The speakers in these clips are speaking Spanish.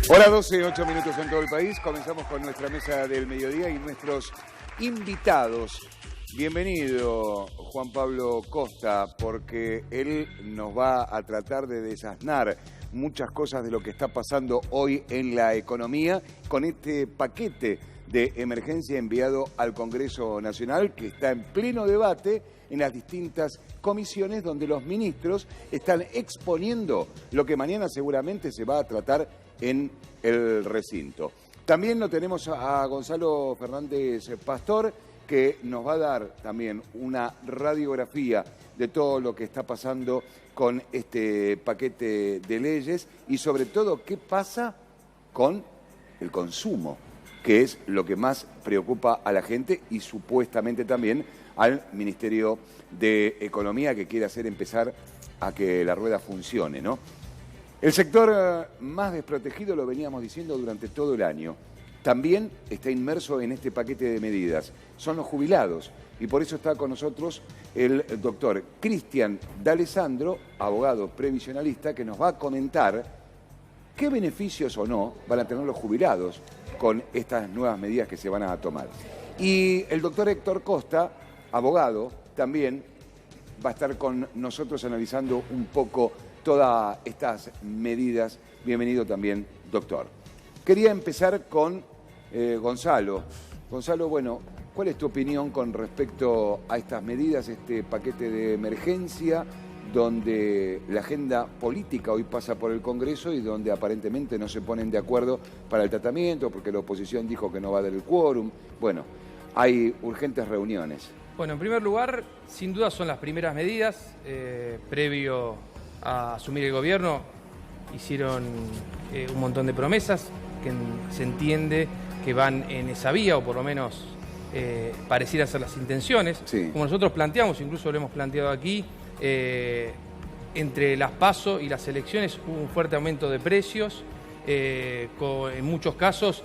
Hora 12, 8 minutos en todo el país. Comenzamos con nuestra mesa del mediodía y nuestros invitados. Bienvenido, Juan Pablo Costa, porque él nos va a tratar de desasnar muchas cosas de lo que está pasando hoy en la economía con este paquete de emergencia enviado al Congreso Nacional, que está en pleno debate en las distintas comisiones donde los ministros están exponiendo lo que mañana seguramente se va a tratar en el recinto. También lo tenemos a Gonzalo Fernández Pastor, que nos va a dar también una radiografía de todo lo que está pasando con este paquete de leyes y sobre todo qué pasa con el consumo, que es lo que más preocupa a la gente y supuestamente también al Ministerio de Economía, que quiere hacer empezar a que la rueda funcione, ¿no? El sector más desprotegido, lo veníamos diciendo durante todo el año, también está inmerso en este paquete de medidas. Son los jubilados y por eso está con nosotros el doctor Cristian D'Alessandro, abogado previsionalista, que nos va a comentar qué beneficios o no van a tener los jubilados con estas nuevas medidas que se van a tomar. Y el doctor Héctor Costa, abogado, también va a estar con nosotros analizando un poco todas estas medidas. Bienvenido también, doctor. Quería empezar con Gonzalo. Gonzalo, bueno, ¿cuál es tu opinión con respecto a estas medidas, este paquete de emergencia, donde la agenda política hoy pasa por el Congreso y donde aparentemente no se ponen de acuerdo para el tratamiento, porque la oposición dijo que no va a dar el quórum? Bueno, hay urgentes reuniones. Bueno, en primer lugar, sin duda son las primeras medidas. Previo a asumir el gobierno, hicieron un montón de promesas que se entiende que van en esa vía, o por lo menos parecieran ser las intenciones. Sí. Como nosotros planteamos, incluso lo hemos planteado aquí, entre las PASO y las elecciones hubo un fuerte aumento de precios, en muchos casos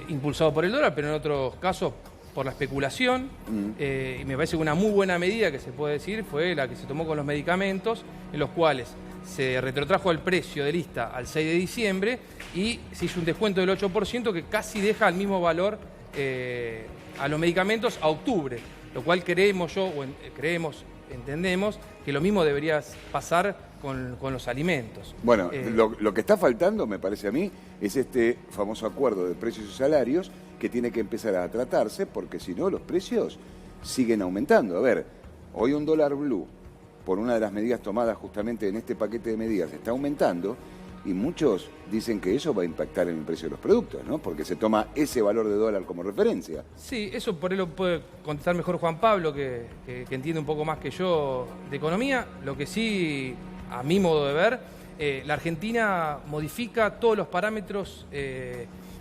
impulsado por el dólar, pero en otros casos por la especulación. Y me parece que una muy buena medida que se puede decir fue la que se tomó con los medicamentos, en los cuales se retrotrajo el precio de lista al 6 de diciembre y se hizo un descuento del 8% que casi deja al mismo valor a los medicamentos a octubre, lo cual entendemos que lo mismo debería pasar con los alimentos. Bueno, lo que está faltando, me parece a mí, es este famoso acuerdo de precios y salarios que tiene que empezar a tratarse, porque si no los precios siguen aumentando. A ver, hoy un dólar blue, por una de las medidas tomadas justamente en este paquete de medidas, está aumentando y muchos dicen que eso va a impactar en el precio de los productos, ¿no? Porque se toma ese valor de dólar como referencia. Sí, eso por ahí lo puede contestar mejor Juan Pablo, que entiende un poco más que yo de economía. Lo que sí, a mi modo de ver, la Argentina modifica todos los parámetros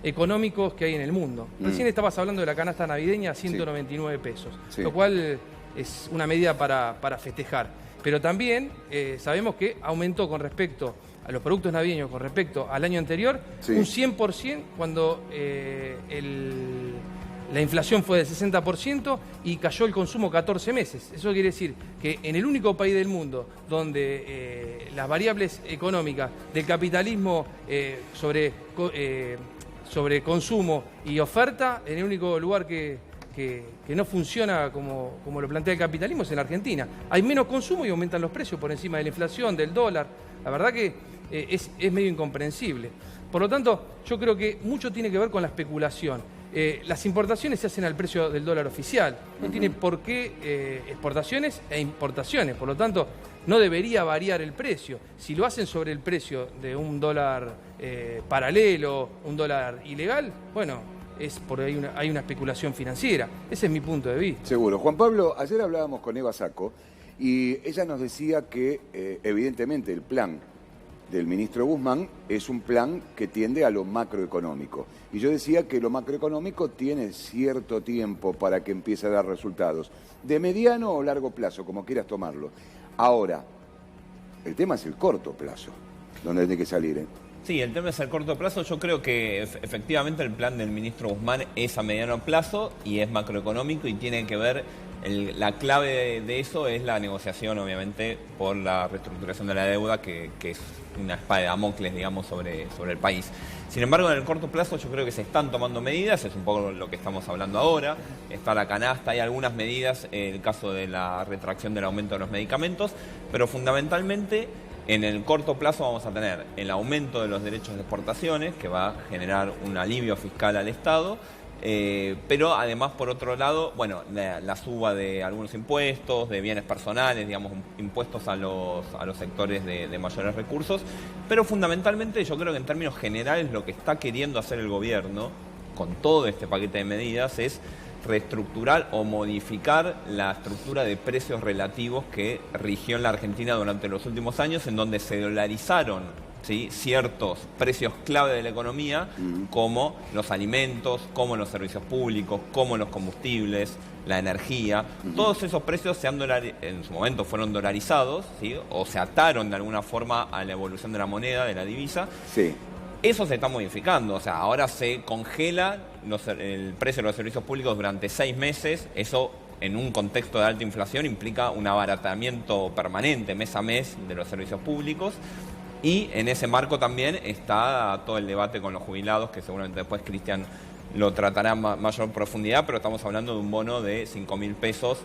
económicos que hay en el mundo. Recién estabas hablando de la canasta navideña a 199 pesos, lo cual es una medida para festejar. Pero también sabemos que aumentó con respecto a los productos navideños, con respecto al año anterior, un 100% cuando la inflación fue del 60% y cayó el consumo 14 meses. Eso quiere decir que en el único país del mundo donde las variables económicas del capitalismo sobre consumo y oferta, en el único lugar que no funciona como lo plantea el capitalismo es en la Argentina. Hay menos consumo y aumentan los precios por encima de la inflación, del dólar. La verdad que es medio incomprensible. Por lo tanto, yo creo que mucho tiene que ver con la especulación. Las importaciones se hacen al precio del dólar oficial. No tiene por qué exportaciones e importaciones. Por lo tanto, no debería variar el precio. Si lo hacen sobre el precio de un dólar paralelo, un dólar ilegal, bueno, es por ahí hay una especulación financiera. Ese es mi punto de vista. Seguro. Juan Pablo, ayer hablábamos con Eva Sacco y ella nos decía que evidentemente el plan del ministro Guzmán es un plan que tiende a lo macroeconómico. Y yo decía que lo macroeconómico tiene cierto tiempo para que empiece a dar resultados, de mediano o largo plazo, como quieras tomarlo. Ahora, el tema es el corto plazo, donde tiene que salir, Sí, el tema es el corto plazo. Yo creo que efectivamente el plan del ministro Guzmán es a mediano plazo y es macroeconómico y tiene que ver La clave de eso es la negociación, obviamente, por la reestructuración de la deuda, que es una espada de Damocles, digamos, sobre el país. Sin embargo, en el corto plazo yo creo que se están tomando medidas, es un poco lo que estamos hablando ahora. Está la canasta, hay algunas medidas, el caso de la retracción del aumento de los medicamentos, pero fundamentalmente en el corto plazo vamos a tener el aumento de los derechos de exportaciones, que va a generar un alivio fiscal al Estado, pero además, por otro lado, bueno, la suba de algunos impuestos, de bienes personales, digamos, impuestos a los sectores de mayores recursos, pero fundamentalmente yo creo que en términos generales lo que está queriendo hacer el gobierno con todo este paquete de medidas es reestructurar o modificar la estructura de precios relativos que rigió en la Argentina durante los últimos años, en donde se dolarizaron, ¿sí?, ciertos precios clave de la economía, como los alimentos, como los servicios públicos, como los combustibles, la energía. Todos esos precios en su momento fueron dolarizados, ¿sí?, o se ataron de alguna forma a la evolución de la moneda, de la divisa. Sí. Eso se está modificando, o sea, ahora se congela el precio de los servicios públicos durante 6 meses. Eso, en un contexto de alta inflación, implica un abaratamiento permanente, mes a mes, de los servicios públicos. Y en ese marco también está todo el debate con los jubilados, que seguramente después Cristian lo tratará en mayor profundidad, pero estamos hablando de un bono de 5.000 pesos,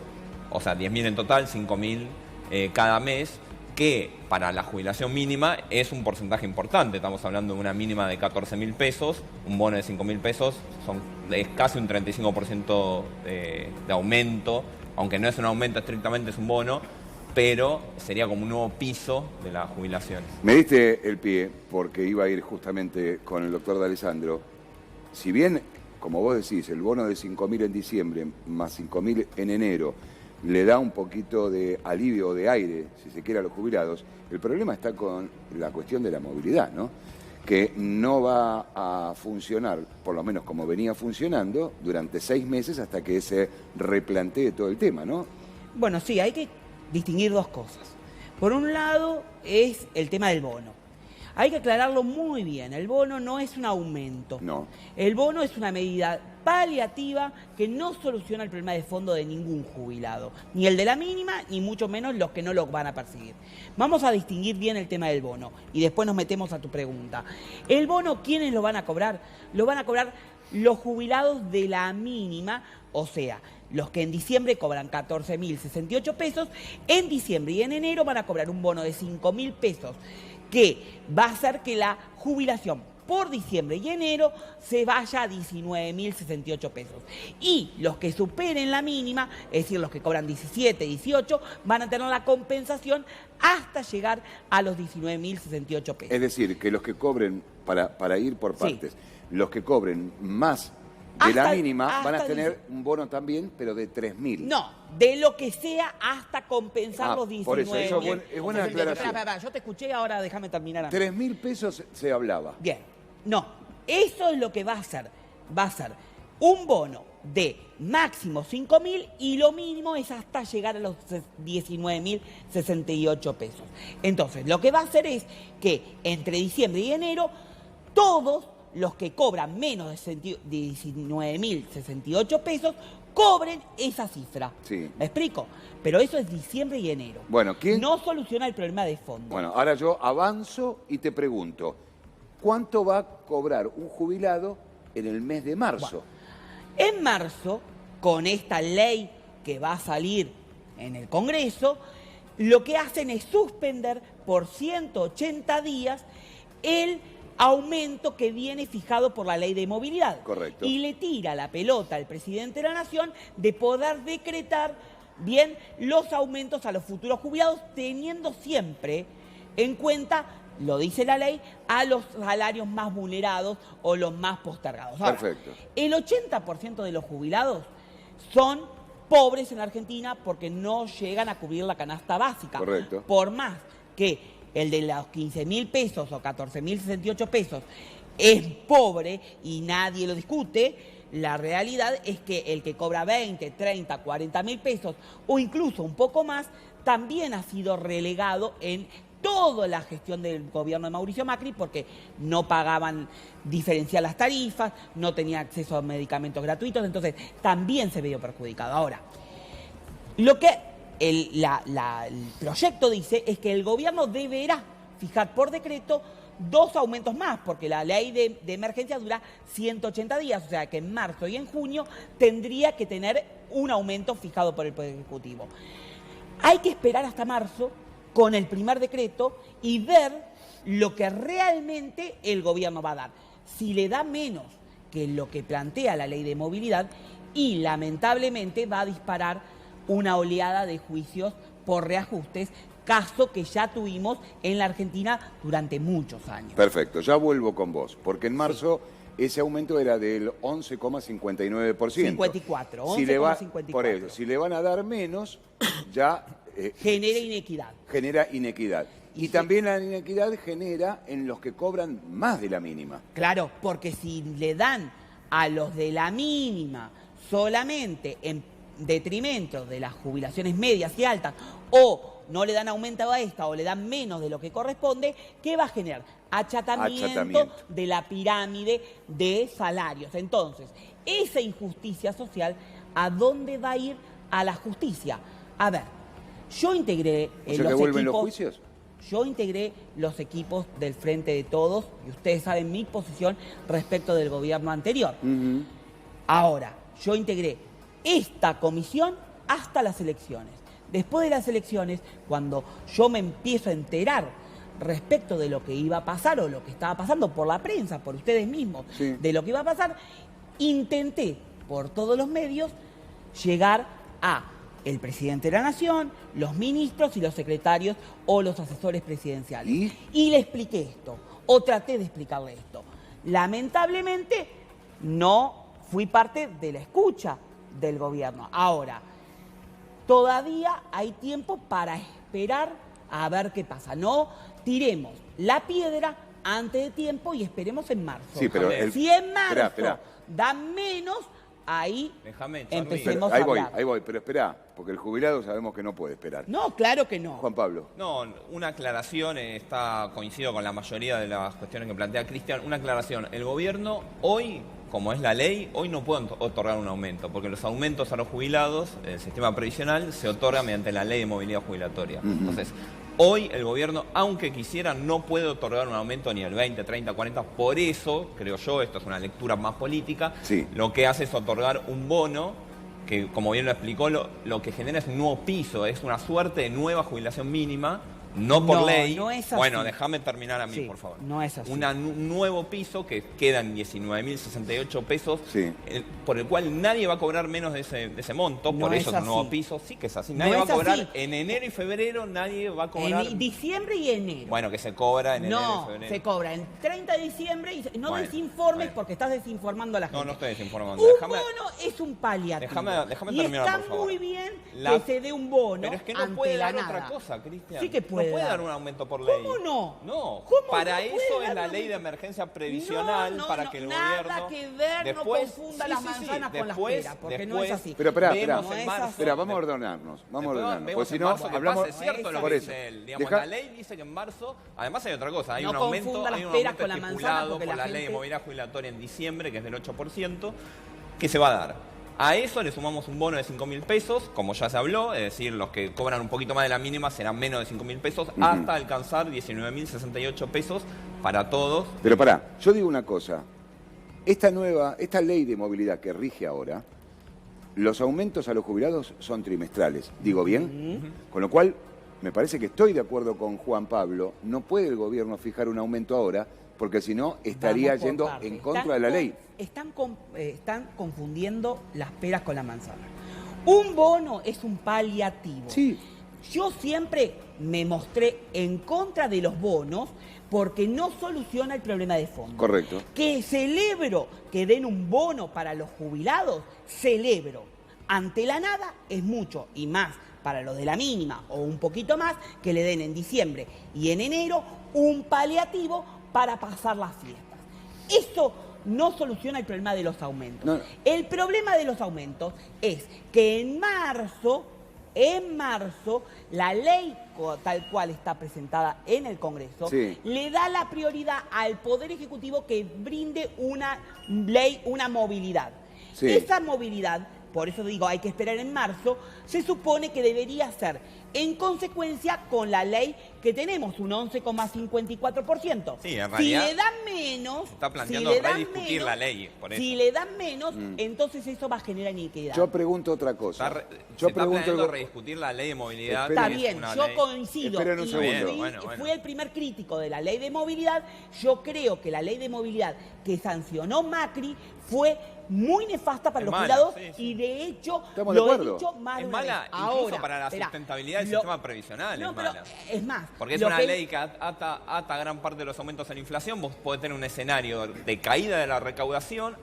o sea, 10.000 en total, 5.000 cada mes, que para la jubilación mínima es un porcentaje importante. Estamos hablando de una mínima de 14.000 pesos, un bono de 5.000 pesos, es casi un 35% de aumento, aunque no es un aumento estrictamente, es un bono, pero sería como un nuevo piso de las jubilaciones. Me diste el pie porque iba a ir justamente con el doctor D'Alessandro. Si bien, como vos decís, el bono de 5.000 en diciembre más 5.000 en enero le da un poquito de alivio o de aire, si se quiere, a los jubilados, el problema está con la cuestión de la movilidad, ¿no? Que no va a funcionar, por lo menos como venía funcionando, durante 6 meses hasta que se replantee todo el tema, ¿no? Bueno, sí, hay que distinguir dos cosas. Por un lado es el tema del bono. Hay que aclararlo muy bien. El bono no es un aumento. No. El bono es una medida paliativa que no soluciona el problema de fondo de ningún jubilado. Ni el de la mínima, ni mucho menos los que no lo van a percibir. Vamos a distinguir bien el tema del bono y después nos metemos a tu pregunta. El bono, ¿quiénes lo van a cobrar? Lo van a cobrar los jubilados de la mínima, o sea, los que en diciembre cobran 14.068 pesos, en diciembre y en enero van a cobrar un bono de 5.000 pesos, que va a hacer que la jubilación por diciembre y enero se vaya a 19.068 pesos. Y los que superen la mínima, es decir, los que cobran 17, 18, van a tener la compensación hasta llegar a los 19.068 pesos. Es decir, que los que cobren, para ir por partes, sí, los que cobren más de la mínima van a tener un bono también, pero de 3.000. No, de lo que sea hasta compensar los 19.000. Por eso es buena aclaración. Yo te escuché, ahora déjame terminar. 3.000 pesos se hablaba. Bien, no, eso es lo que va a hacer. Va a ser un bono de máximo 5.000 y lo mínimo es hasta llegar a los 19.068 pesos. Entonces, lo que va a hacer es que entre diciembre y enero, todos los que cobran menos de 19.068 pesos cobren esa cifra. Sí. ¿Me explico? Pero eso es diciembre y enero. Bueno, ¿quién? No soluciona el problema de fondo. Bueno, ahora yo avanzo y te pregunto, ¿cuánto va a cobrar un jubilado en el mes de marzo? Bueno, en marzo, con esta ley que va a salir en el Congreso, lo que hacen es suspender por 180 días el aumento que viene fijado por la ley de movilidad. Correcto. Y le tira la pelota al presidente de la Nación de poder decretar bien los aumentos a los futuros jubilados, teniendo siempre en cuenta, lo dice la ley, a los salarios más vulnerados o los más postergados. Ahora, perfecto. El 80% de los jubilados son pobres en Argentina porque no llegan a cubrir la canasta básica. Correcto. Por más que el de los 15.000 pesos o 14.068 pesos es pobre y nadie lo discute, la realidad es que el que cobra 20, 30, 40.000 pesos o incluso un poco más, también ha sido relegado en toda la gestión del gobierno de Mauricio Macri porque no pagaban diferencial las tarifas, no tenía acceso a medicamentos gratuitos, entonces también se vio perjudicado. Ahora, Lo que el proyecto dice es que el gobierno deberá fijar por decreto 2 aumentos más, porque la ley de emergencia dura 180 días, o sea que en marzo y en junio tendría que tener un aumento fijado por el Poder Ejecutivo. Hay que esperar hasta marzo con el primer decreto y ver lo que realmente el gobierno va a dar. Si le da menos que lo que plantea la ley de movilidad, y lamentablemente va a disparar una oleada de juicios por reajustes, caso que ya tuvimos en la Argentina durante muchos años. Perfecto, ya vuelvo con vos, porque en marzo ese aumento era del 11,59%. 54, 11,54. Por eso, si le van a dar menos, ya... genera inequidad. Genera inequidad. Y también la inequidad genera en los que cobran más de la mínima. Claro, porque si le dan a los de la mínima solamente en detrimento de las jubilaciones medias y altas, o no le dan aumento a esta o le dan menos de lo que corresponde, ¿qué va a generar? Achatamiento de la pirámide de salarios. Entonces, esa injusticia social, ¿a dónde va a ir? A la justicia. A ver, yo integré ¿O sea que vuelven los juicios? Yo integré los equipos del Frente de Todos y ustedes saben mi posición respecto del gobierno anterior. Ahora, yo integré esta comisión hasta las elecciones. Después de las elecciones, cuando yo me empiezo a enterar respecto de lo que iba a pasar o lo que estaba pasando por la prensa, por ustedes mismos, de lo que iba a pasar, intenté por todos los medios llegar a el presidente de la Nación, los ministros y los secretarios o los asesores presidenciales. Y le expliqué esto, o traté de explicarle esto. Lamentablemente, no fui parte de la escucha del gobierno. Ahora, todavía hay tiempo para esperar a ver qué pasa. No tiremos la piedra antes de tiempo y esperemos en marzo. Sí, pero si en marzo da menos, ahí empecemos a hablar. Ahí voy, pero espera, porque el jubilado sabemos que no puede esperar. No, claro que no. Juan Pablo. No, una aclaración, coincido con la mayoría de las cuestiones que plantea Cristian. Una aclaración, el gobierno hoy, como es la ley, hoy no puede otorgar un aumento, porque los aumentos a los jubilados, el sistema previsional, se otorga mediante la ley de movilidad jubilatoria. Entonces, hoy el gobierno, aunque quisiera, no puede otorgar un aumento ni el 20, 30, 40. Por eso, creo yo, esto es una lectura más política, lo que hace es otorgar un bono que, como bien lo explicó, lo que genera es un nuevo piso, es una suerte de nueva jubilación mínima. No por ley. No es así. Bueno, déjame terminar a mí, por favor. No es así. Un nuevo piso que quedan 19.068 pesos, por el cual nadie va a cobrar menos de ese monto. No por eso es es un nuevo así. piso. Sí que es así. Nadie va a cobrar en enero y febrero, nadie va a cobrar. En diciembre y enero. Bueno, que se cobra en enero y febrero. No, se cobra en 30 de diciembre y no desinformes porque estás desinformando a la gente. No estoy desinformando. Un bono es un paliativo. Déjame y terminar, está por favor. muy bien que se dé un bono. Pero es que no ante puede dar la otra nada. cosa, Cristian. Sí que puede. No puede dar un aumento por ley. ¿Cómo no? No. ¿Cómo para no eso puede es la dar ley de emergencia previsional, para que el gobierno... Nada que ver, después, no confunda las manzanas con las peras, porque no es así. Pero espera, vamos a ordenarnos. Porque si no, hablamos... Es cierto lo que dice él. Digamos, la ley dice que en marzo... Además hay otra cosa, hay un aumento estipulado por la ley de movilidad jubilatoria en diciembre, que es del 8%, que se va a dar. A eso le sumamos un bono de 5.000 pesos, como ya se habló, es decir, los que cobran un poquito más de la mínima serán menos de 5.000 pesos, hasta alcanzar 19.068 pesos para todos. Pero pará, yo digo una cosa. Esta ley de movilidad que rige ahora, los aumentos a los jubilados son trimestrales. ¿Digo bien? Con lo cual, me parece que estoy de acuerdo con Juan Pablo. No puede el gobierno fijar un aumento ahora, porque si no estaría yendo en contra de la ley. Están confundiendo las peras con la manzana. Un bono es un paliativo. Sí. Yo siempre me mostré en contra de los bonos porque no soluciona el problema de fondo. Correcto. Que celebro que den un bono para los jubilados, celebro. Ante la nada es mucho y más para los de la mínima o un poquito más que le den en diciembre y en enero un paliativo para pasar las fiestas. Eso no soluciona el problema de los aumentos. No. El problema de los aumentos es que en marzo, la ley tal cual está presentada en el Congreso, le da la prioridad al Poder Ejecutivo que brinde una ley, una movilidad. Esa movilidad por eso digo, hay que esperar en marzo, se supone que debería ser en consecuencia con la ley que tenemos, un 11,54%. Sí, en realidad si le dan menos, está planteando rediscutir la ley, por eso. Si le dan menos, entonces eso va a generar iniquidad. Yo pregunto otra cosa. Se está planteando rediscutir la ley de movilidad. Está que es bien, una yo ley... coincido. Esperen un y segundo. Bueno. fui el primer crítico de la ley de movilidad. Yo creo que la ley de movilidad que sancionó Macri fue muy nefasta para Es los mala, jubilados sí. y de hecho Estamos de lo he acuerdo. dicho más de Es una mala vez. incluso Ahora, para la esperá, sustentabilidad del lo- sistema previsional. No, es pero mala. es más. Porque es lo una que- ley que ata gran parte de los aumentos a la inflación. Vos podés tener un escenario de caída de la recaudación,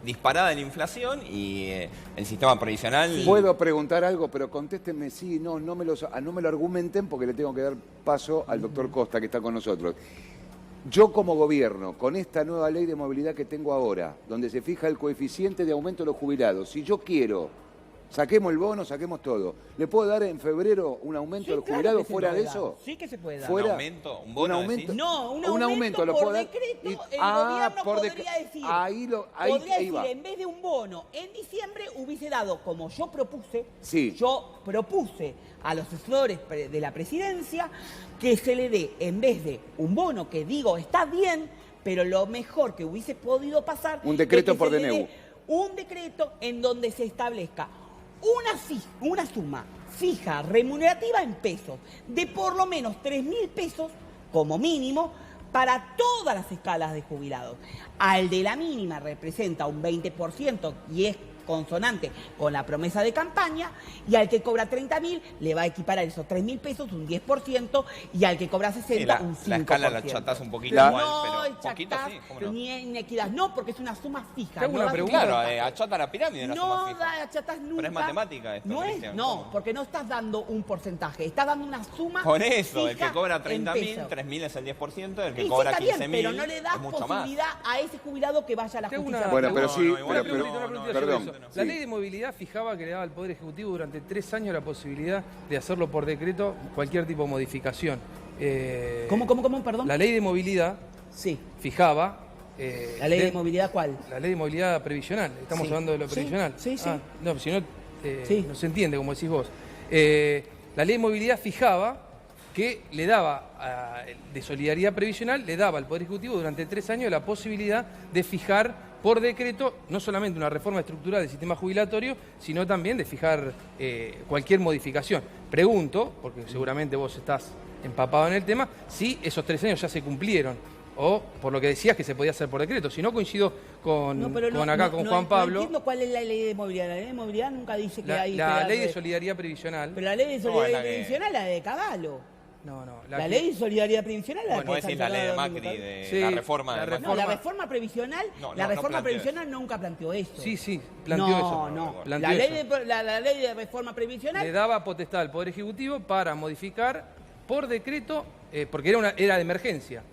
disparada de la inflación y el sistema previsional... Puedo preguntar algo, pero contéstenme sí, no me lo argumenten porque le tengo que dar paso al doctor Costa que está con nosotros. Yo como gobierno, con esta nueva ley de movilidad que tengo ahora, donde se fija el coeficiente de aumento de los jubilados, si yo quiero, saquemos el bono, saquemos todo, ¿le puedo dar en febrero un aumento Sí, a los claro jubilados que se fuera puede de dar. eso? Sí que se puede dar. Fuera- ¿Un aumento? ¿Un bono, decís? No, un aumento ¿lo por puedo dar? decreto, Y- el gobierno por podría decir, ahí podría decir, va. en vez de un bono en diciembre, hubiese dado, como yo propuse, Sí. yo propuse a los asesores de la presidencia que se le dé, en vez de un bono, que digo, está bien, pero lo mejor que hubiese podido pasar... Un decreto es que por se le DNU. dé un decreto en donde se establezca una suma fija, remunerativa en pesos, de por lo menos 3.000 pesos, como mínimo, para todas las escalas de jubilados. Al de la mínima representa un 20% y es consonante con la promesa de campaña, y al que cobra 30.000 le va a equiparar esos 3.000 pesos, un 10%, y al que cobra 60, un 5%. La escala la achatás un poquito La- igual, No, pero poquito achatás sí, ¿cómo no? ni inequidad, no, porque es una suma fija. Te hago no una das un pregunta. Claro, porcentaje. achata la pirámide de la suma No fija. da achatás nunca. Pero es matemática esto, No es, Cristian, no, ¿cómo? porque no estás dando un porcentaje, estás dando una suma. Por eso, el fija que cobra en 30.000, pesos. 3.000 es el 10%, el Y que sí, cobra está bien, 15.000 pero no le das es mucho más. posibilidad a ese jubilado que vaya a la Te hago justicia. una- Bueno, pero No, sí, no, igual pero- Una preguntita sobre perdón, eso. sí. La ley de movilidad fijaba que le daba al Poder Ejecutivo durante 3 años la posibilidad de hacerlo por decreto cualquier tipo de modificación. ¿Cómo, perdón? La ley de movilidad Sí. fijaba... ¿La ley de movilidad cuál? La ley de movilidad previsional. Estamos Sí. hablando de lo Sí, previsional. sí, sí. No, si no, Sí. no se entiende, como decís vos. La ley de movilidad fijaba que le daba, de solidaridad previsional, le daba al Poder Ejecutivo durante 3 años la posibilidad de fijar por decreto no solamente una reforma estructural del sistema jubilatorio, sino también de fijar cualquier modificación. Pregunto, porque seguramente vos estás empapado en el tema, si esos 3 años ya se cumplieron, o por lo que decías que se podía hacer por decreto. Si no, coincido con Juan Pablo. No entiendo cuál es la ley de movilidad. La ley de movilidad nunca dice que hay... La que ley de hay- solidaridad previsional. Pero la ley de No, solidaridad es la que- previsional, la de Caballo. No, La que- ley de solidaridad previsional, la Bueno, que vos decís la ley de sancionada Macri, domingo. de Sí, la reforma la de Macri. No, la reforma previsional, No, la no reforma planteó previsional nunca planteó eso. Sí, planteó no, eso. No, Planteó la ley, eso. la ley de reforma previsional... Le daba potestad al Poder Ejecutivo para modificar por decreto, porque era de emergencia.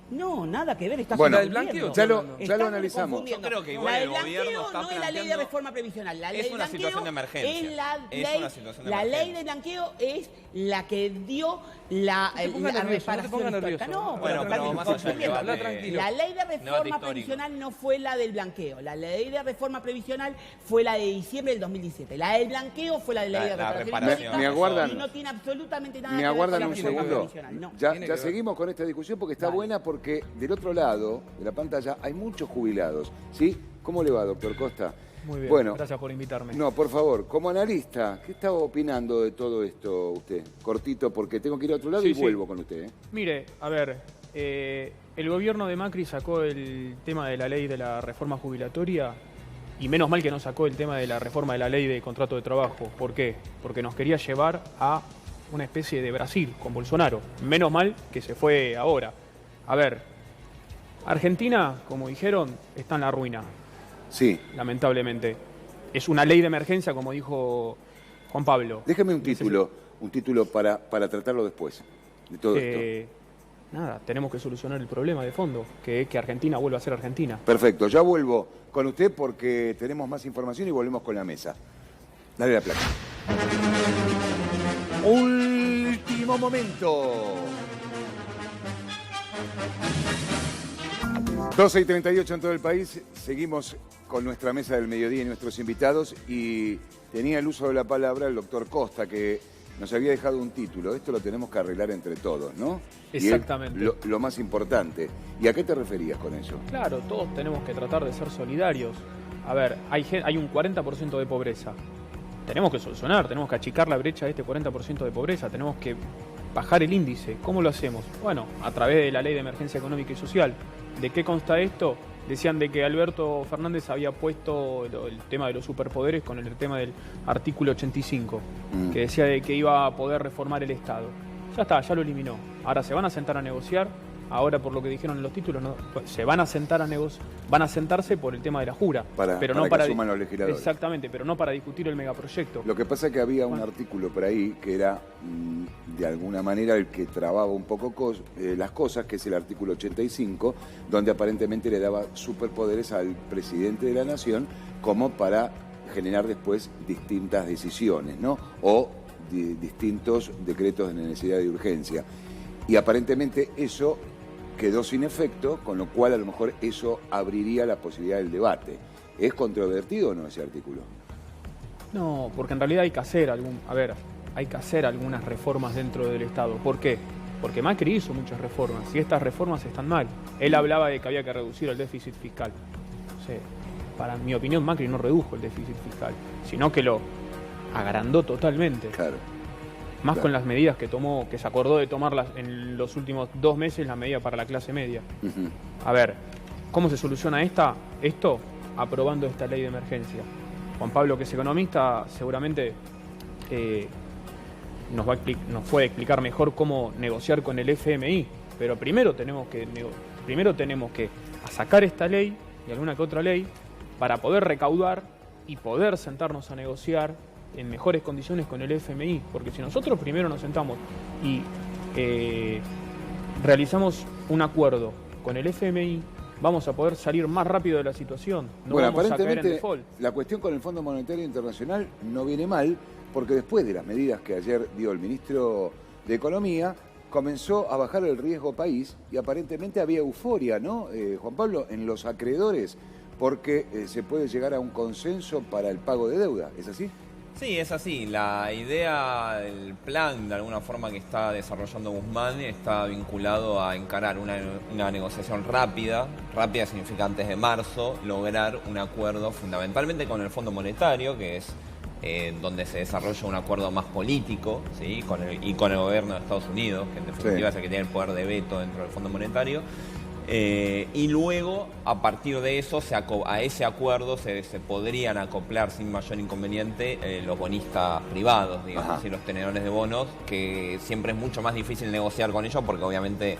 No, nada que ver, está Bueno, confundiendo. ya lo Están analizamos. confundiendo. Yo creo que igual la el del gobierno blanqueo está no es la ley de planteando- reforma previsional. La ley Es de una blanqueo situación de emergencia. Es la Es ley, una situación de la ley emergencia. de blanqueo es la que dio la, No te pongas la nervioso, no te reparación pongas histórica. nervioso. No, Bueno, pero más allá del debate- Habla tranquilo. la ley de Debate reforma histórico. previsional no fue la del blanqueo. La ley de reforma previsional fue la de diciembre del 2017. La del blanqueo fue la de ley de La reparación reparación. histórica. Me aguardan. Y no tiene absolutamente nada ¿Me que ver aguardan con un la reforma segundo? previsional. No. Ya Tiene que ver. seguimos con esta discusión porque está Dale. buena porque del otro lado de la pantalla hay muchos jubilados, ¿sí? ¿Cómo le va, doctor Costa? Muy bien, Bueno, gracias por invitarme. no, por favor, como analista, ¿qué estaba opinando de todo esto usted? Cortito, porque tengo que ir a otro lado Sí, y sí. vuelvo con usted. Mire, a ver, el gobierno de Macri sacó el tema de la ley de la reforma jubilatoria y menos mal que no sacó el tema de la reforma de la ley de contrato de trabajo. ¿Por qué? Porque nos quería llevar a una especie de Brasil con Bolsonaro. Menos mal que se fue ahora. A ver, Argentina, como dijeron, está en la ruina, Sí. lamentablemente. Es una ley de emergencia, como dijo Juan Pablo. Déjeme un título para tratarlo después de todo esto. Nada, tenemos que solucionar el problema de fondo, que es que Argentina vuelva a ser Argentina. Perfecto, ya vuelvo con usted porque tenemos más información y volvemos con la mesa. Dale la plata. Último momento. 12:38 en todo el país. Seguimos con nuestra mesa del mediodía y nuestros invitados. Y tenía el uso de la palabra el doctor Costa, que nos había dejado un título. Esto lo tenemos que arreglar entre todos, ¿no? Exactamente. Y lo más importante. ¿Y a qué te referías con eso? Claro, todos tenemos que tratar de ser solidarios. A ver, hay un 40% de pobreza. Tenemos que solucionar, tenemos que achicar la brecha de este 40% de pobreza, tenemos que bajar el índice. ¿Cómo lo hacemos? Bueno, a través de la Ley de Emergencia Económica y Social. ¿De qué consta esto? Decían de que Alberto Fernández había puesto el tema de los superpoderes con el tema del artículo 85, que decía de que iba a poder reformar el Estado. Ya está, ya lo eliminó. Ahora se van a sentar a negociar. Ahora, por lo que dijeron en los títulos, no, se van a sentar a van a sentarse por el tema de la jura. Pero no para que asuman los legisladores. Exactamente, pero no para discutir el megaproyecto. Lo que pasa es que había un artículo por ahí que era, de alguna manera, el que trababa un poco las cosas, que es el artículo 85, donde aparentemente le daba superpoderes al presidente de la Nación como para generar después distintas decisiones, ¿no? O distintos decretos de necesidad de urgencia. Y aparentemente eso quedó sin efecto, con lo cual a lo mejor eso abriría la posibilidad del debate. ¿Es controvertido o no ese artículo? No, porque en realidad hay que hacer hay que hacer algunas reformas dentro del Estado. ¿Por qué? Porque Macri hizo muchas reformas y estas reformas están mal. Él hablaba de que había que reducir el déficit fiscal. O sea, para mi opinión, Macri no redujo el déficit fiscal, sino que lo agrandó totalmente. Claro. Más con las medidas que tomó, que se acordó de tomarlas en los últimos 2 meses, la medida para la clase media. A ver, ¿cómo se soluciona esto? Aprobando esta ley de emergencia. Juan Pablo, que es economista, seguramente nos puede explicar mejor cómo negociar con el FMI. Pero primero tenemos que sacar esta ley y alguna que otra ley para poder recaudar y poder sentarnos a negociar en mejores condiciones con el FMI, porque si nosotros primero nos sentamos y realizamos un acuerdo con el FMI, vamos a poder salir más rápido de la situación. No vamos a caer en default. La cuestión con el Fondo Monetario Internacional no viene mal, porque después de las medidas que ayer dio el ministro de Economía, comenzó a bajar el riesgo país y aparentemente había euforia, ¿no, Juan Pablo, en los acreedores, porque se puede llegar a un consenso para el pago de deuda, ¿es así? Sí, es así. La idea, el plan de alguna forma que está desarrollando Guzmán está vinculado a encarar una negociación rápida significa antes de marzo, lograr un acuerdo fundamentalmente con el Fondo Monetario, que es donde se desarrolla un acuerdo más político, ¿sí? con el gobierno de Estados Unidos, que en definitiva es el que tiene el poder de veto dentro del Fondo Monetario. Y luego, a partir de eso, a ese acuerdo se podrían acoplar sin mayor inconveniente los bonistas privados, digamos, y los tenedores de bonos, que siempre es mucho más difícil negociar con ellos porque obviamente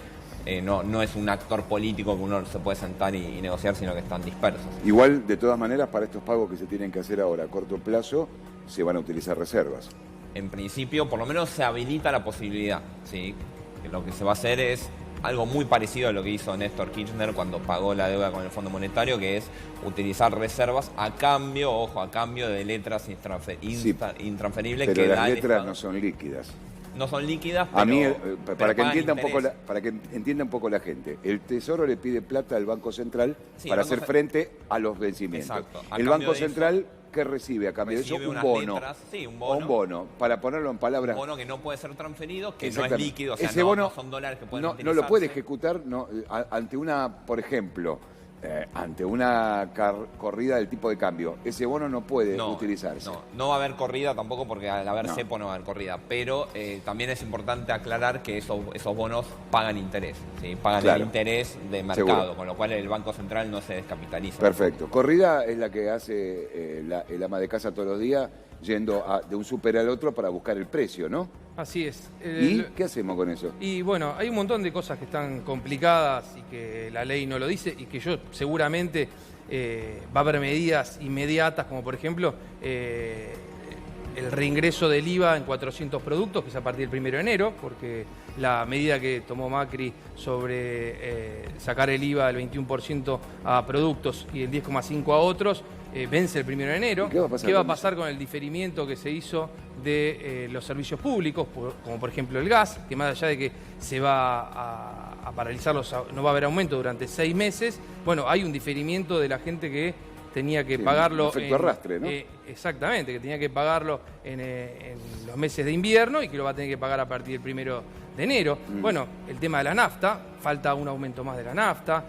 no es un actor político que uno se puede sentar y negociar, sino que están dispersos. Igual, de todas maneras, para estos pagos que se tienen que hacer ahora a corto plazo, se van a utilizar reservas. En principio, por lo menos se habilita la posibilidad, ¿sí? Que lo que se va a hacer es algo muy parecido a lo que hizo Néstor Kirchner cuando pagó la deuda con el Fondo Monetario, que es utilizar reservas a cambio de letras intransferibles. Pero que las da el letras Estado. No son líquidas. No son líquidas, pero, A mí, para que pagan entienda un poco la gente, el Tesoro le pide plata al Banco Central para hacer frente a los vencimientos. Exacto. El Banco Central, ¿qué recibe a cambio de eso? Un bono. Letras, sí, un O un bono, para ponerlo en palabras. Un bono que no puede ser transferido, que no es Exactamente. líquido, o sea, Ese bono no son dólares que pueden no utilizarse. lo puede ejecutar ante una, por ejemplo, ante una corrida del tipo de cambio. Ese bono no puede utilizarse. No va a haber corrida tampoco, porque al haber cepo no va a haber corrida. Pero también es importante aclarar que esos bonos pagan interés, ¿sí? Pagan el interés de mercado, Seguro. con lo cual el Banco Central no se descapitaliza. Perfecto. Corrida es la que hace el ama de casa todos los días, yendo de un súper al otro para buscar el precio, ¿no? Así es. ¿Y qué hacemos con eso? Y bueno, hay un montón de cosas que están complicadas y que la ley no lo dice y que yo seguramente va a haber medidas inmediatas, como por ejemplo el reingreso del IVA en 400 productos, que es a partir del 1 de enero, porque la medida que tomó Macri sobre sacar el IVA del 21% a productos y el 10,5% a otros, vence el 1 de enero. ¿Qué va a pasar con el diferimiento que se hizo de los servicios públicos, como por ejemplo el gas, que más allá de que se va a paralizarlos, no va a haber aumento durante 6 meses. Bueno, hay un diferimiento de la gente que tenía que pagarlo. Efecto arrastre, ¿no? Exactamente, que tenía que pagarlo en los meses de invierno y que lo va a tener que pagar a partir del 1 de enero. Bueno, el tema de la nafta, falta un aumento más de la nafta.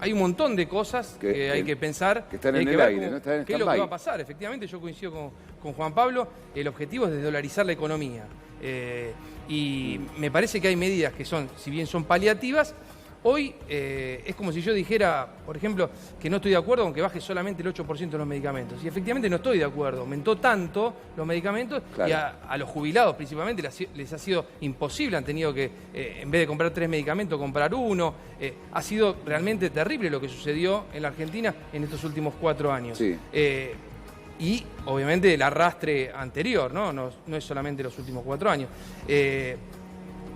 Hay un montón de cosas que hay que pensar. Que están y hay en que el ver aire, ¿no? Están en qué es lo que stand-by. va a pasar. Efectivamente, yo coincido con Juan Pablo. El objetivo es desdolarizar la economía. Y me parece que hay medidas que son, si bien son paliativas, hoy es como si yo dijera, por ejemplo, que no estoy de acuerdo con que baje solamente el 8% de los medicamentos. Y efectivamente no estoy de acuerdo. Aumentó tanto los medicamentos y a los jubilados principalmente les ha sido imposible. Han tenido que, en vez de comprar 3 medicamentos, comprar uno. Ha sido realmente terrible lo que sucedió en la Argentina en estos últimos 4 años. Sí. Y obviamente el arrastre anterior, ¿no? No es solamente los últimos 4 años.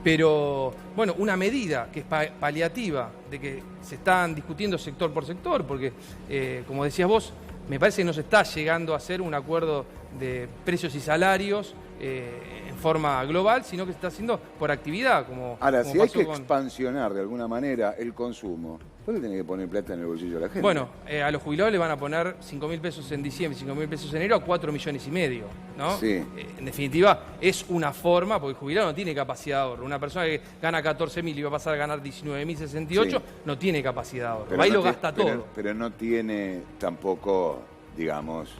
Pero, bueno, una medida que es paliativa, de que se están discutiendo sector por sector, porque, como decías vos, me parece que no se está llegando a hacer un acuerdo de precios y salarios en forma global, sino que se está haciendo por actividad, como Ahora, como si hay pasó que con... expansionar de alguna manera el consumo, ¿vos le tenés que poner plata en el bolsillo de la gente? Bueno, a los jubilados le van a poner 5.000 pesos en diciembre, 5.000 pesos en enero, a 4,5 millones, ¿no? Sí. En definitiva, es una forma, porque el jubilado no tiene capacidad de ahorro. Una persona que gana 14.000 y va a pasar a ganar 19.068, Sí. no tiene capacidad de ahorro. Pero Ahí no lo tie- gasta pero- todo. Pero no tiene tampoco, digamos,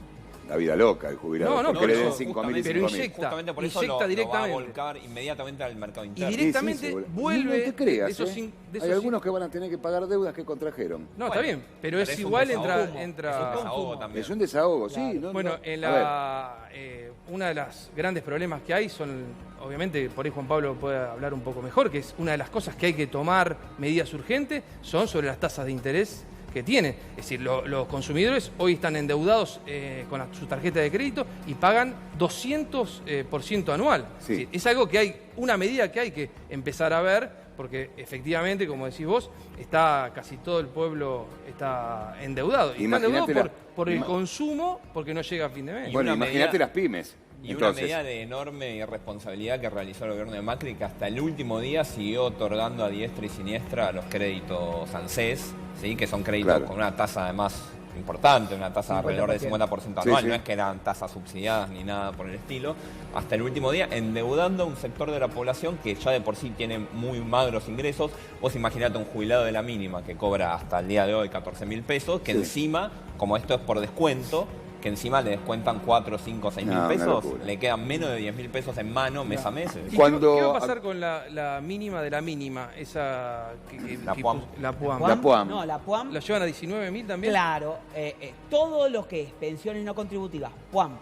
la vida loca el jubilado. No, porque le den pero 5.000 y pero 5.000. inyecta. Justamente por eso Inyecta lo va a directamente. volcar inmediatamente al mercado Y interno. directamente seguro. vuelve No te creas, de esos ¿eh? cin- de Hay esos algunos que van a tener que pagar deudas que contrajeron. No, está bien, pero es un igual, desahogo. Es un entra... desahogo también. Es un desahogo, sí. No, Bueno, no. en A una de las grandes problemas que hay son, obviamente, por ahí Juan Pablo puede hablar un poco mejor, que es una de las cosas que hay que tomar medidas urgentes, son sobre las tasas de interés que tienen. Es decir, los consumidores hoy están endeudados con su tarjeta de crédito y pagan 200% anual. Sí. Es decir, es algo que hay, una medida que hay que empezar a ver, porque efectivamente, como decís vos, está casi todo el pueblo está endeudado. Y está endeudado Imagínate por el ima- consumo, porque no llega a fin de mes. Bueno, una imagínate medida- las pymes. Y Entonces, una medida de enorme irresponsabilidad que realizó el gobierno de Macri, que hasta el último día siguió otorgando a diestra y siniestra los créditos ANSES, ¿sí? Que son créditos Claro. con una tasa además importante, una tasa alrededor del 50% anual, Sí, sí. no es que eran tasas subsidiadas ni nada por el estilo, hasta el último día endeudando a un sector de la población que ya de por sí tiene muy magros ingresos. Vos imaginate un jubilado de la mínima que cobra hasta el día de hoy 14.000 pesos, que Sí. encima, como esto es por descuento, que encima le descuentan 4, 5, 6 No, mil una pesos, locura. le quedan menos de 10.000 pesos en mano mes a mes. ¿Y Cuando- qué va a pasar con la mínima de la mínima? Esa La PUAM. La PUAM. La PUAM. No, la PUAM. ¿La llevan a 19.000 también? Claro, todo lo que es pensiones no contributivas, PUAM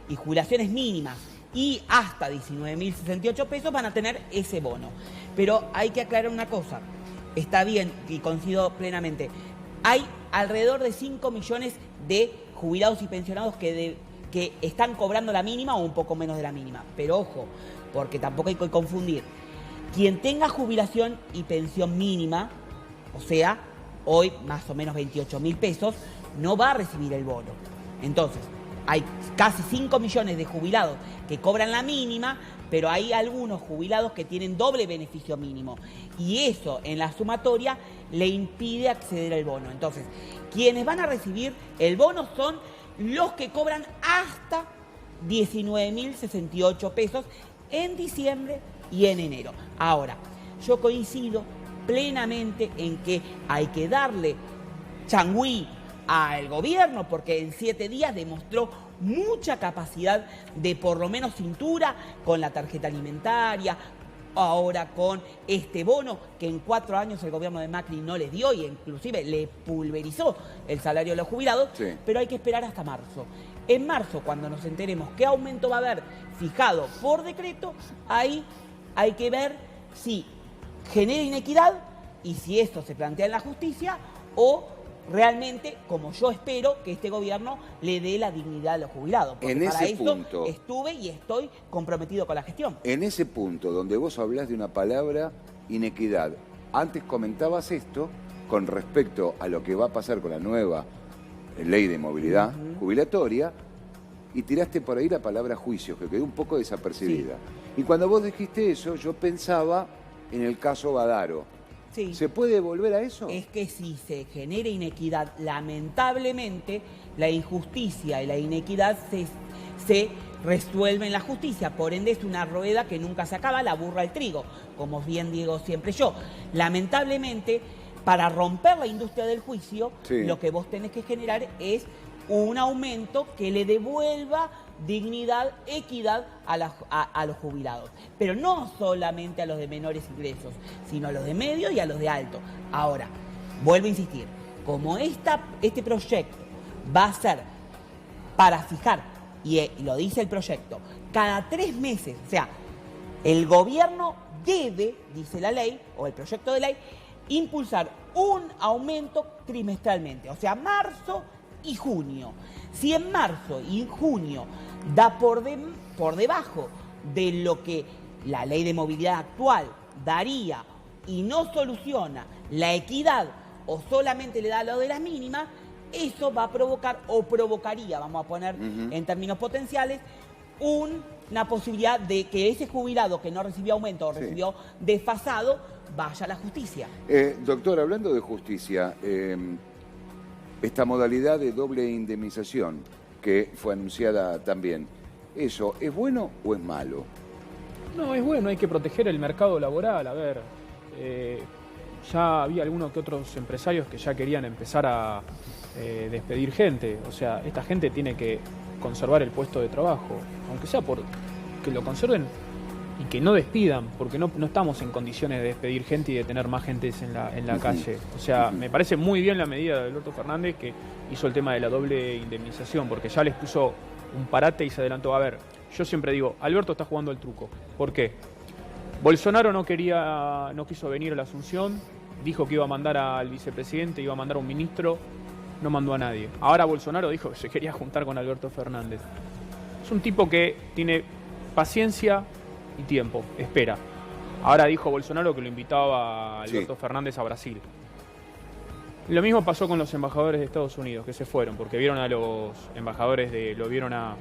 y jubilaciones mínimas y hasta 19.068 pesos van a tener ese bono. Pero hay que aclarar una cosa, está bien y coincido plenamente, hay alrededor de 5 millones de jubilados y pensionados que están cobrando la mínima o un poco menos de la mínima. Pero ojo, porque tampoco hay que confundir. Quien tenga jubilación y pensión mínima, o sea, hoy más o menos 28.000 pesos, no va a recibir el bono. Entonces, hay casi 5 millones de jubilados que cobran la mínima, pero hay algunos jubilados que tienen doble beneficio mínimo. Y eso, en la sumatoria, le impide acceder al bono. Entonces, quienes van a recibir el bono son los que cobran hasta 19.068 pesos en diciembre y en enero. Ahora, yo coincido plenamente en que hay que darle changüí al gobierno porque en 7 días demostró mucha capacidad de por lo menos cintura con la tarjeta alimentaria, ahora con este bono que en 4 años el gobierno de Macri no les dio y inclusive le pulverizó el salario de los jubilados, Sí. pero hay que esperar hasta marzo. En marzo, cuando nos enteremos qué aumento va a haber fijado por decreto, ahí hay que ver si genera inequidad y si esto se plantea en la justicia o realmente, como yo espero, que este gobierno le dé la dignidad a los jubilados. Porque En para ese eso punto- estuve y estoy comprometido con la gestión. en ese punto donde vos hablás de una palabra, inequidad, antes comentabas esto con respecto a lo que va a pasar con la nueva ley de movilidad jubilatoria y tiraste por ahí la palabra juicios, que quedó un poco desapercibida. Y cuando vos dijiste eso, yo pensaba en el caso Badaro. Sí. ¿Se puede volver a eso? Es que si se genera inequidad, lamentablemente la injusticia y la inequidad se resuelven en la justicia. Por ende es una rueda que nunca se acaba, la burra al trigo, como bien digo siempre yo. Lamentablemente, para romper la industria del juicio, lo que vos tenés que generar es un aumento que le devuelva dignidad, equidad a los jubilados. Pero no solamente a los de menores ingresos, sino a los de medio y a los de alto. Ahora, vuelvo a insistir, como este proyecto va a ser para fijar, y lo dice el proyecto, cada 3 meses, o sea, el gobierno debe, dice la ley, o el proyecto de ley, impulsar un aumento trimestralmente, o sea, marzo y junio. Si en marzo y junio da por debajo de lo que la ley de movilidad actual daría y no soluciona la equidad o solamente le da lo de las mínimas, eso va a provocar o provocaría, vamos a poner en términos potenciales, una posibilidad de que ese jubilado que no recibió aumento o recibió desfasado vaya a la justicia. Doctor, hablando de justicia, esta modalidad de doble indemnización que fue anunciada también, ¿eso es bueno o es malo? No, es bueno, hay que proteger el mercado laboral. A ver, ya había algunos que otros empresarios que ya querían empezar a despedir gente. O sea, esta gente tiene que conservar el puesto de trabajo, aunque sea por que lo conserven y que no despidan, porque no estamos en condiciones de despedir gente y de tener más gente en la calle. O sea, me parece muy bien la medida de Alberto Fernández que hizo el tema de la doble indemnización, porque ya les puso un parate y se adelantó. A ver, yo siempre digo, Alberto está jugando el truco. ¿Por qué? Bolsonaro no quiso venir a la Asunción, dijo que iba a mandar al vicepresidente, iba a mandar a un ministro, no mandó a nadie. Ahora Bolsonaro dijo que se quería juntar con Alberto Fernández. Es un tipo que tiene paciencia y tiempo, espera. Ahora dijo Bolsonaro que lo invitaba a Alberto Fernández a Brasil. Lo mismo pasó con los embajadores de Estados Unidos, que se fueron, porque vieron a los embajadores vieron al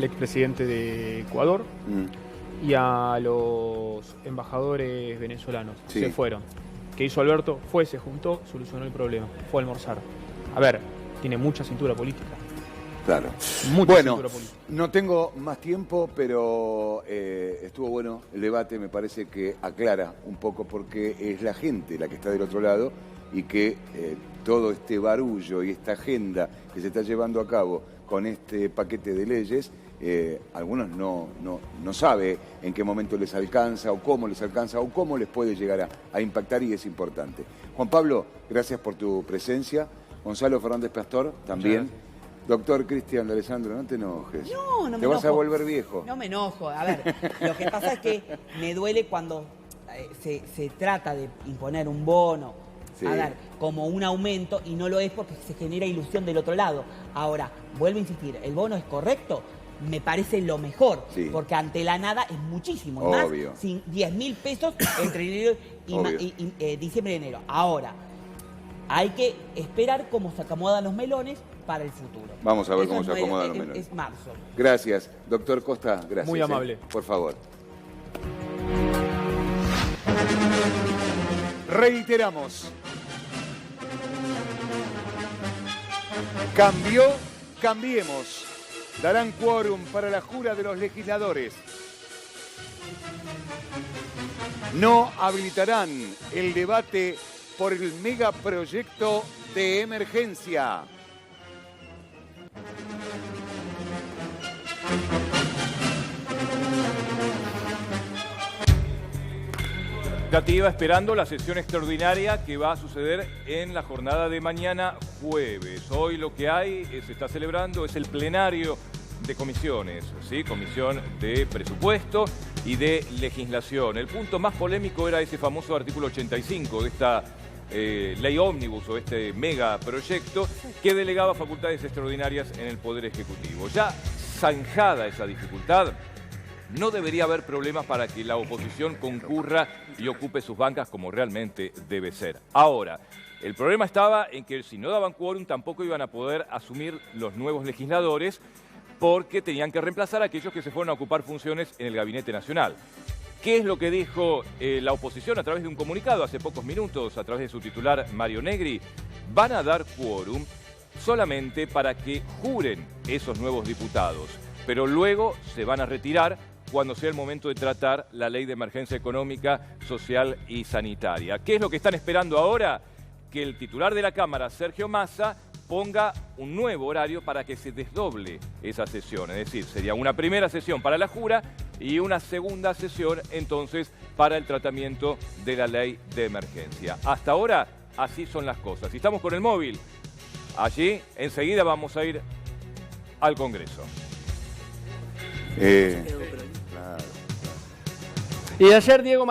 expresidente de Ecuador y a los embajadores venezolanos. Se fueron. ¿Qué hizo Alberto? Se juntó, solucionó el problema, fue a almorzar. A ver, tiene mucha cintura política. Claro. Bueno, no tengo más tiempo, pero estuvo bueno el debate, me parece que aclara un poco porque es la gente la que está del otro lado y que todo este barullo y esta agenda que se está llevando a cabo con este paquete de leyes, algunos no sabe en qué momento les alcanza o cómo les puede llegar a impactar y es importante. Juan Pablo, gracias por tu presencia. Gonzalo Fernández Pastor, también. Doctor Cristian de Alessandro, no te enojes. No me enojo. Te vas a volver viejo. No me enojo. A ver, lo que pasa es que me duele cuando se trata de imponer un bono, a ver, como un aumento, y no lo es porque se genera ilusión del otro lado. Ahora, vuelvo a insistir, ¿el bono es correcto? Me parece lo mejor, porque ante la nada es muchísimo. Obvio. Más, 10.000 pesos entre enero y diciembre y enero. Ahora, hay que esperar cómo se acomodan los melones para el futuro. Vamos a ver cómo se acomodan los melones. Es marzo. Gracias. Doctor Costa, gracias. Muy amable. Por favor. Reiteramos. Cambiemos. Darán quórum para la jura de los legisladores. No habilitarán el debate por el megaproyecto de emergencia. Esperando la sesión extraordinaria que va a suceder en la jornada de mañana jueves. Hoy lo que se está celebrando es el plenario de comisiones, ¿sí? Comisión de presupuesto y de legislación. El punto más polémico era ese famoso artículo 85 de esta ley ómnibus o este megaproyecto que delegaba facultades extraordinarias en el Poder Ejecutivo. Ya zanjada esa dificultad, no debería haber problemas para que la oposición concurra y ocupe sus bancas como realmente debe ser. Ahora, el problema estaba en que si no daban quórum tampoco iban a poder asumir los nuevos legisladores porque tenían que reemplazar a aquellos que se fueron a ocupar funciones en el Gabinete Nacional. ¿Qué es lo que dijo la oposición a través de un comunicado hace pocos minutos, a través de su titular Mario Negri? Van a dar quórum solamente para que juren esos nuevos diputados, pero luego se van a retirar cuando sea el momento de tratar la ley de emergencia económica, social y sanitaria. ¿Qué es lo que están esperando ahora? Que el titular de la Cámara, Sergio Massa, ponga un nuevo horario para que se desdoble esa sesión. Es decir, sería una primera sesión para la jura y una segunda sesión entonces para el tratamiento de la ley de emergencia. Hasta ahora, así son las cosas. Si estamos con el móvil, allí enseguida vamos a ir al Congreso. Claro. Y ayer Diego